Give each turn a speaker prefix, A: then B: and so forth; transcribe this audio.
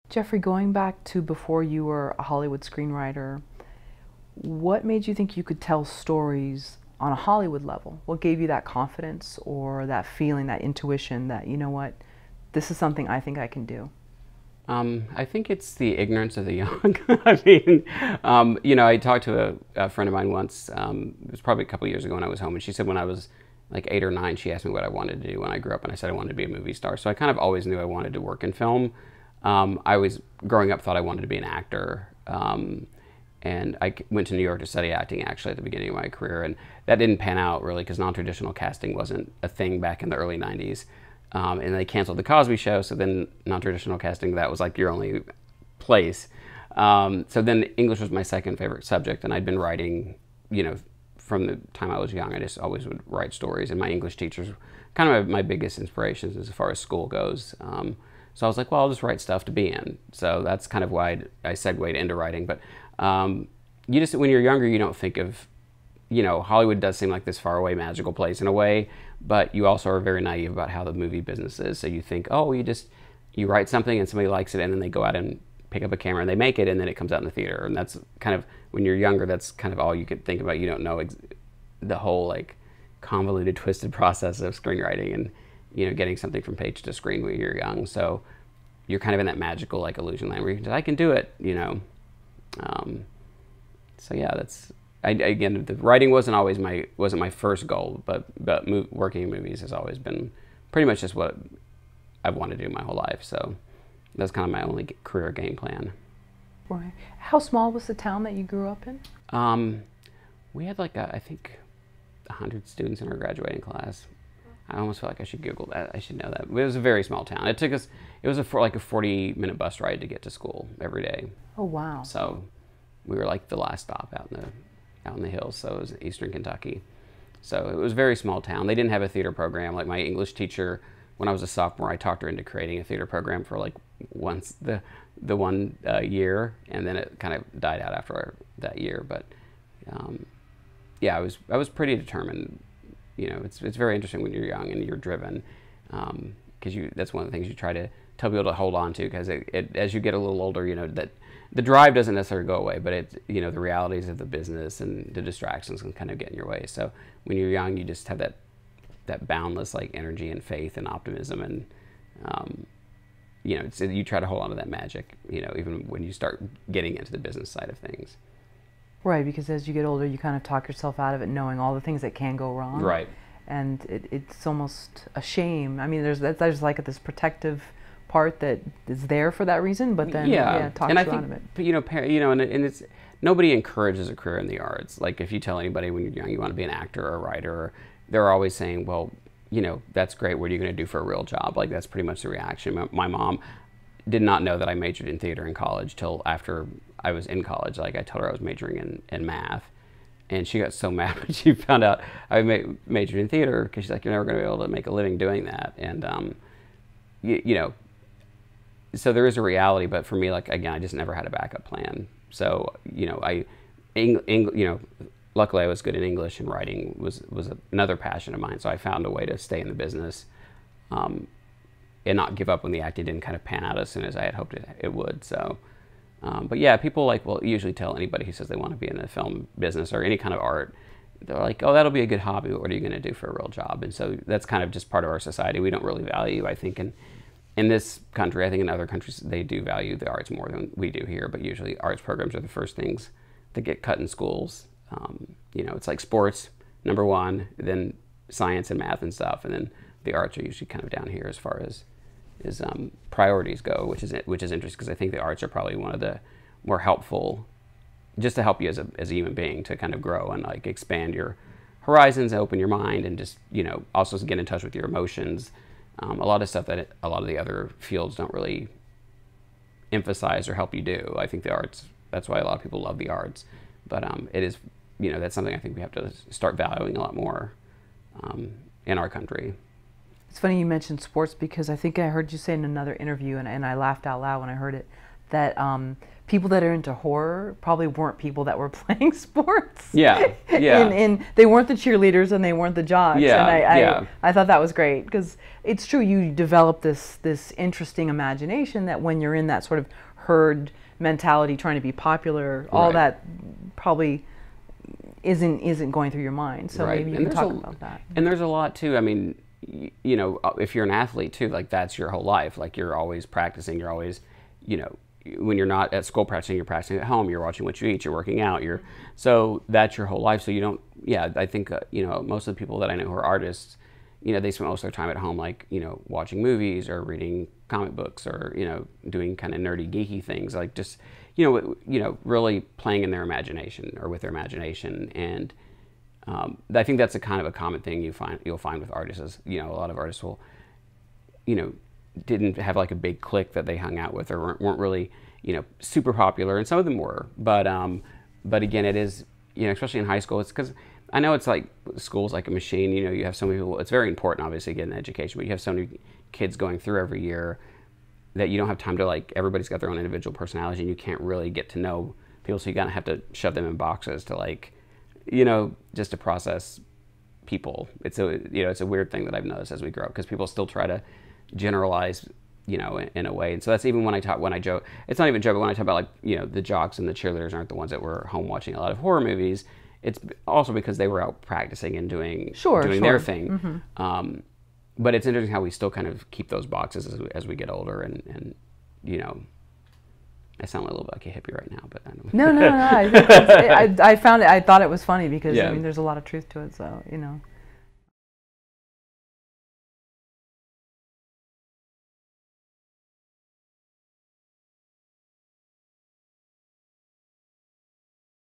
A: Jeffrey, going back to before you were a Hollywood screenwriter, what made you think you could tell stories on a Hollywood level? What gave you that confidence or that feeling, that intuition that, you know what, this is something I think I can do?
B: I think it's the ignorance of the young. I mean, you know, I talked to a friend of mine once, it was probably a couple years ago when I was home, and she said when I was like 8 or 9, she asked me what I wanted to do when I grew up, and I said I wanted to be a movie star. So I kind of always knew I wanted to work in film. I was, growing up, thought I wanted to be an actor. And I went to New York to study acting actually at the beginning of my career, and that didn't pan out really because non-traditional casting wasn't a thing back in the early 90s. And they canceled the Cosby Show, so then non-traditional casting, that was like your only place. So then English was my second favorite subject, and I'd been writing, you know, from the time I was young. I just always would write stories, and my English teachers were kind of my biggest inspirations as far as school goes. So I was like, well, I'll just write stuff to be in. So that's kind of why I segued into writing. But you just, when you're younger, you don't think of, you know, Hollywood does seem like this faraway magical place in a way, but you also are very naive about how the movie business is. So you think, oh, you write something and somebody likes it, and then they go out and pick up a camera and they make it, and then it comes out in the theater. And that's kind of, when you're younger, that's kind of all you could think about. You don't know the whole like convoluted, twisted process of screenwriting and, you know, getting something from page to screen when you're young. So you're kind of in that magical like illusion land where you can say, I can do it, you know. So yeah, that's, again, the writing wasn't my first goal, but working in movies has always been pretty much just what I've wanted to do my whole life. So that's kind of my only career game plan.
A: Right. How small was the town that you grew up in?
B: We had like I think 100 students in our graduating class. I almost feel like I should Google that. I should know that. It was a very small town. It was like a 40-minute bus ride to get to school every day.
A: Oh wow!
B: So we were like the last stop out in the hills. So it was Eastern Kentucky. So it was a very small town. They didn't have a theater program. Like my English teacher, when I was a sophomore, I talked her into creating a theater program for like once the one year, and then it kind of died out after that year. But yeah, I was pretty determined. You know, it's very interesting when you're young and you're driven, because that's one of the things you try to tell people to hold on to, because as you get a little older, you know, that the drive doesn't necessarily go away, but you know, the realities of the business and the distractions can kind of get in your way. So when you're young, you just have that boundless like energy and faith and optimism, and you know, you try to hold on to that magic, you know, even when you start getting into the business side of things.
A: Right, because as you get older, you kind of talk yourself out of it, knowing all the things that can go wrong.
B: Right.
A: And it's almost a shame. I mean, there's like this protective part that is there for that reason, but then talks you out of it.
B: But and it's, nobody encourages a career in the arts. Like if you tell anybody when you're young you want to be an actor or a writer, they're always saying, well, you know, that's great. What are you going to do for a real job? Like that's pretty much the reaction. My mom did not know that I majored in theater in college till after I was in college. Like I told her I was majoring in math, and she got so mad when she found out I majored in theater, because she's like, you're never going to be able to make a living doing that. And you know, so there is a reality, but for me, like again, I just never had a backup plan. So you know, you know, luckily I was good in English, and writing was another passion of mine. So I found a way to stay in the business, and not give up when the acting didn't kind of pan out as soon as I had hoped it would. So, but yeah, people will usually tell anybody who says they want to be in the film business or any kind of art, they're like, oh, that'll be a good hobby. What are you going to do for a real job? And so that's kind of just part of our society. We don't really value, I think, in this country, I think in other countries, they do value the arts more than we do here, but usually arts programs are the first things that get cut in schools. You know, it's like sports, number one, then science and math and stuff, and then the arts are usually kind of down here as far as priorities go, which is interesting, because I think the arts are probably one of the more helpful, just to help you as a human being to kind of grow and like expand your horizons, open your mind, and just, you know, also get in touch with your emotions. A lot of stuff that a lot of the other fields don't really emphasize or help you do. I think the arts, that's why a lot of people love the arts, but it is, you know, that's something I think we have to start valuing a lot more in our country.
A: It's funny you mentioned sports, because I think I heard you say in another interview, and I laughed out loud when I heard it, that people that are into horror probably weren't people that were playing sports.
B: Yeah, yeah.
A: And they weren't the cheerleaders and they weren't the jocks.
B: Yeah,
A: and I thought that was great, because it's true, you develop this interesting imagination that when you're in that sort of herd mentality trying to be popular, all that probably isn't going through your mind. So maybe you can talk about that.
B: And there's a lot too. I mean, you know, if you're an athlete too, like that's your whole life. Like you're always practicing. You're always, you know, when you're not at school practicing, you're practicing at home. You're watching what you eat. You're working out. So that's your whole life. So you don't. Yeah, I think you know, most of the people that I know who are artists, you know, they spend most of their time at home, like, you know, watching movies or reading comic books or, you know, doing kind of nerdy, geeky things, like just, you know, really playing in their imagination or with their imagination. And I think that's a kind of a common thing you'll find with artists is, you know, a lot of artists will, you know, didn't have like a big clique that they hung out with or weren't really, you know, super popular, and some of them were. But again, it is, you know, especially in high school, it's because I know it's like school's like a machine. You know, you have so many people. It's very important, obviously, getting education, but you have so many kids going through every year that you don't have time to, like, everybody's got their own individual personality, and you can't really get to know people. So you gotta have to shove them in boxes to, like, you know, just to process people. It's a weird thing that I've noticed as we grow up, because people still try to generalize, you know, in a way. And so that's even when I joke. It's not even joke, but when I talk about, like, you know, the jocks and the cheerleaders aren't the ones that were home watching a lot of horror movies. It's also because they were out practicing and doing their thing. Mm-hmm. But it's interesting how we still kind of keep those boxes as we get older, and you know, I sound a little bit like a hippie right now, but I don't know.
A: No. I thought it was funny because I mean, there's a lot of truth to it. So, you know.